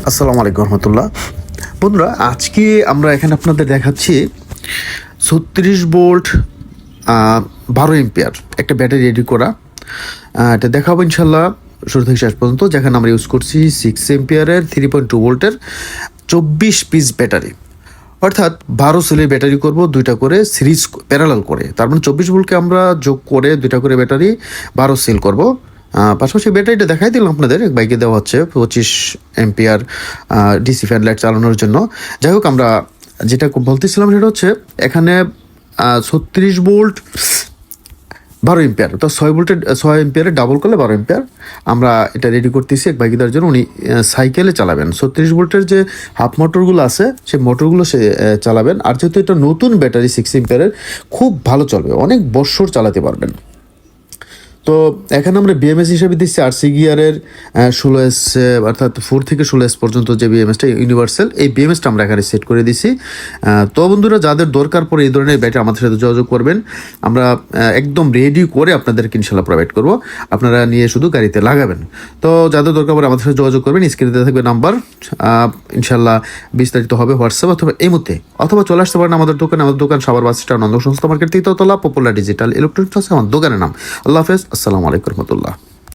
আসসালামু আলাইকুম রহমতুল্লাহ। বন্ধুরা, আজকে আমরা এখানে আপনাদের দেখাচ্ছি 36 ভোল্ট 12 এম্পিয়ার একটা ব্যাটারি রেডি করা। এটা দেখাবো ইনশাল্লাহ শুরু থেকে শেষ পর্যন্ত। যেখানে আমরা ইউজ করছি 6 এম্পিয়ারের 3.2 ভোল্টের 24 পিস ব্যাটারি, অর্থাৎ 12 সেলের ব্যাটারি করব, দুইটা করে সিরিজ প্যারালাল করে। তার মানে 24 ভোল্টকে আমরা যোগ করে দুইটা করে ব্যাটারি 12 সেল করব। পাশাপাশি ব্যাটারিটা দেখাই দিলাম আপনাদের, বাইকে দেওয়া হচ্ছে 25 এম্পিয়ার ডিসি ফ্যান লাইট চালানোর জন্য। যাই হোক, আমরা যেটা বলতেছিলাম সেটা হচ্ছে এখানে 36 ভোল্ট 12 এম্পিয়ার, তো 6 এম্পিয়ারে ডাবল করলে 12 এম্পিয়ার আমরা এটা রেডি করতেছি এক বাইকে দেওয়ার জন্য। উনি সাইকেলে চালাবেন, 36 ভোল্টের যে হাফ মোটরগুলো আছে সেই মোটরগুলো সে চালাবেন। আর যেহেতু এটা নতুন ব্যাটারি 6 এম্পিয়ারের, খুব ভালো চলবে, অনেক বছর চালাতে পারবেন। তো এখানে আমরা বিএমএস হিসেবে দিচ্ছি আরসি গিয়ারের 16S, অর্থাৎ 4 থেকে 16S পর্যন্ত যে বিএমএসটা ইউনিভার্সাল, এই বিএমএসটা আমরা এখানে সেট করে দিছি। তো বন্ধুরা, যাদের দরকার পড়ে এই ধরনের ব্যাটারি আমাদের সাথে যোগাযোগ করবেন। আমরা একদম রেডি করে আপনাদেরকে ইনশাল্লাহ প্রোভাইড করব, আপনারা নিয়ে শুধু গাড়িতে লাগাবেন। তো যাদের দরকার পড়ে আমাদের সাথে যোগাযোগ করবেন, স্ক্রিনে দেওয়া থাকবে নাম্বার। ইনশাল্লাহ বিস্তারিত হবে হোয়াটসঅ্যাপ অথবা এই মুহূর্তে, অথবা চলে আসতে পারেন আমাদের দোকানে। আমাদের দোকান সাভার বাস স্ট্যান্ড, নন্দন সংস্থা মার্কেট, তৃতীয়তলা, পপুলার ডিজিটাল ইলেকট্রনিক্স আছে আমার দোকানের নাম। আল্লাহ হাফেজ, আসসালামু আলাইকুম রহমতুল্লাহ।